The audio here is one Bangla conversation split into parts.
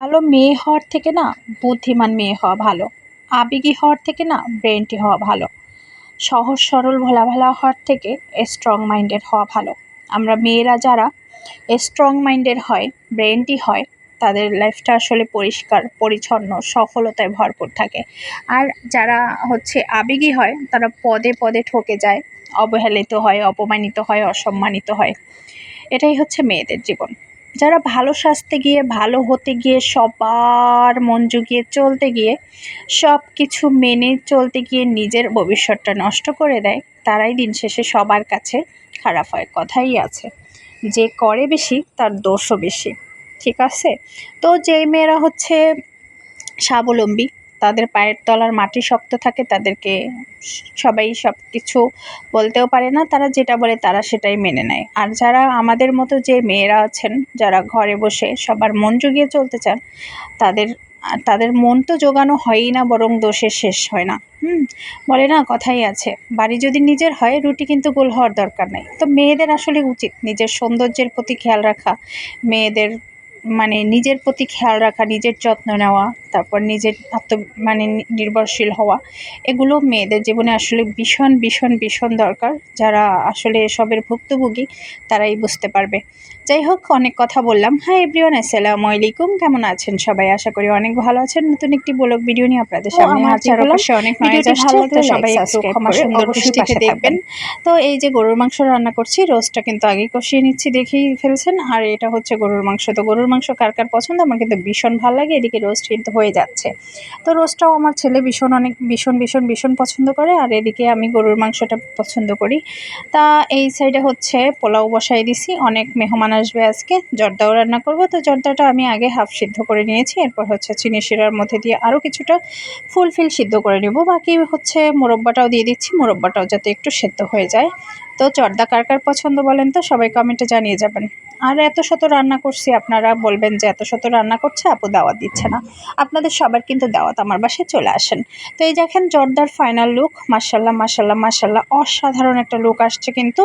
ভালো মেয়ে হওয়ার থেকে না বুদ্ধিমান মেয়ে হওয়া ভালো। আবেগী হওয়ার থেকে না ব্রেনটি হওয়া ভালো। সহজ সরল ভোলা ভালা হওয়ার থেকে স্ট্রং মাইন্ডেড হওয়া ভালো। আমরা মেয়েরা যারা স্ট্রং মাইন্ডেড হয়, ব্রেনটি হয়, তাদের লাইফটা আসলে পরিষ্কার পরিচ্ছন্ন সফলতায় ভরপুর থাকে। আর যারা আবেগী হয় তারা পদে পদে ঠকে যায়, অবহেলিত হয়, অপমানিত হয়, অসম্মানিত হয়। এটাই হচ্ছে মেয়েদের জীবন। যারা ভালো সাজতে গিয়ে, ভালো হতে গিয়ে, সবার মন জুগিয়ে চলতে গিয়ে, সব কিছু মেনে চলতে গিয়ে নিজের ভবিষ্যৎটা নষ্ট করে দেয়, তারাই দিন শেষে সবার কাছে খারাপ হয়। কথাই আছে, যে করে বেশি তার দোষও বেশি। ঠিক আছে? তো যেই মেয়েরা স্বাবলম্বী, তাদের পায়ের তলার মাটি শক্ত থাকে, তাদেরকে সবাই সব কিছু বলতেও পারে না, তারা যেটা বলে তারা সেটাই মেনে নেয়। আর যারা আমাদের মতো যে মেয়েরা আছেন, যারা ঘরে বসে সবার মন জুগিয়ে চলতে চান, তাদের তাদের মন তো জোগানো হয়ই না, বরং দোষের শেষ হয় না। বলে না, কথাই আছে, বাড়ি যদি নিজের হয় রুটি কিন্তু গোল হওয়ার দরকার নাই। তো মেয়েদের আসলে উচিত নিজের সৌন্দর্যের প্রতি খেয়াল রাখা, মেয়েদের নিজের প্রতি খেয়াল রাখা, নিজের যত্ন নেওয়া, তারপর নিজের নির্ভরশীল হওয়া। এগুলো মেয়েদের জীবনে আসলে ভীষণ ভীষণ ভীষণ দরকার। যারা আসলে এসবের ভুক্তভোগী তারাই বুঝতে পারবে। যাই হোক, অনেক কথা বললাম। হাই এভরিওয়ান, আসসালামু আলাইকুম। কেমন আছেন সবাই? আশা করি অনেক ভালো আছেন। নতুন একটি ব্লগ ভিডিও নিয়ে আপনাদের সামনে আমার হাজির হলাম। চারপাশে অনেক নয়েজ ভিডিওটি আসছে, ভালো লাগলে তো সবাই লাইক একটু সাবস্ক্রাইব ক্ষমা করে সুন্দর অবশ্যই দৃষ্টিতে পাশে দেখবেন। থাকবেন। তো এই যে গরুর মাংস রান্না করছি, রোস্টটা কিন্তু আগেই কষিয়ে নিচ্ছি, দেখেই ফেলছেন। আর এটা হচ্ছে গরুর মাংস। তো গরুর মাংস কার কার পছন্দ? আমার কিন্তু ভীষণ ভালো লাগে। এদিকে রোস্ট কিন্তু হয়ে যাচ্ছে। তো রোস্টটাও আমার ছেলে ভীষণ ভীষণ ভীষণ পছন্দ করে, আর এদিকে আমি গরুর মাংসটা পছন্দ করি। তা এই সাইডে পোলাও বসাই দিছি, অনেক মেহমান আসবে আজকে। জর্দাও রান্না করব। তো জর্দাটা আমি আগে হাফ সিদ্ধ করে নিয়েছি, এরপর চিনি শিরার মধ্যে দিয়ে আরও কিছুটা ফুলফিল সিদ্ধ করে নেব। বাকি মোরব্বাটাও দিয়ে দিচ্ছি, মোরব্বাটাও যাতে একটু সেদ্ধ হয়ে যায়। তো জর্দা কার কার পছন্দ বলেন তো, সবাই কমেন্টে জানিয়ে যাবেন। আর এত শত রান্না করছি, আপনারা বলবেন যে এত শত রান্না করছে, আপু দাওয়াত দিচ্ছে না। আপনাদের সবার কিন্তু দাওয়াত, আমার বাসায় চলে আসেন। তো এই দেখেন জর্দার ফাইনাল লুক। মাশাল্লাহ মাশাল্লাহ মাশাল্লাহ, অসাধারণ একটা লুক আসছে কিন্তু।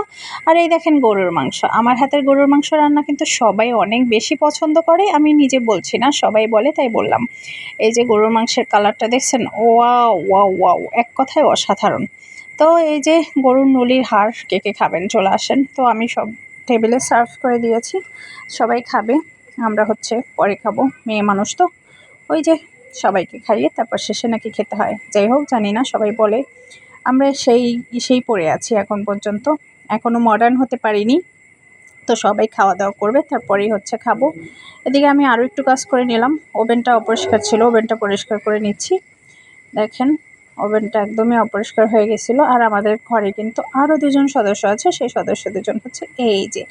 আর এই দেখেন গরুর মাংস। আমার হাতের গরুর মাংস রান্না কিন্তু সবাই অনেক বেশি পছন্দ করে, আমি নিজে বলছি না, সবাই বলে, তাই বললাম। এই যে গরুর মাংসের কালারটা দেখছেন, ওয়াও ওয়াও ওয়াও, এক কথায় অসাধারণ। তো এই যে গরুর নলির হাড়, কে কে খাবেন চলে আসেন। তো আমি সব টেবিলে সার্ভ করে দিয়েছি, সবাই খাবে। আমরা পরে খাবো, মেয়ে মানুষ তো। ওই যে সবাইকে খাইয়ে তারপর শেষে নাকি খেতে হয়। যাই হোক, জানি না, সবাই বলে। আমরা সেই পড়ে আছি এখন পর্যন্ত, এখনও মডার্ন হতে পারিনি। তো সবাই খাওয়া দাওয়া করবে, তারপরেই খাবো। এদিকে আমি আরও একটু কাজ করে নিলাম। ওভেনটা অপরিষ্কার ছিল, ওভেনটা পরিষ্কার করে নিচ্ছি। দেখেন, ওভেনটা একদমই অপরিষ্কার হয়ে গেছিলো। আর আমাদের ঘরে কিন্তু আরও দুজন সদস্য আছে, সেই সদস্য দুজন এই যে।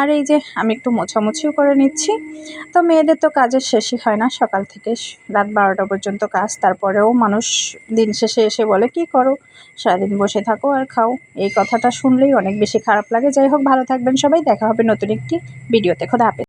আর এই যে আমি একটু মোছামুছিও করে নিচ্ছি। তো মেয়েদের তো কাজের শেষই হয় না, সকাল থেকে রাত 12টা পর্যন্ত কাজ। তারপরেও মানুষ দিন শেষে এসে বলে, কি করো, সারাদিন বসে থাকো আর খাও। এই কথাটা শুনলেই অনেক বেশি খারাপ লাগে। যাই হোক, ভালো থাকবেন সবাই, দেখা হবে নতুন একটি ভিডিওতে। খোদা হাফেজ।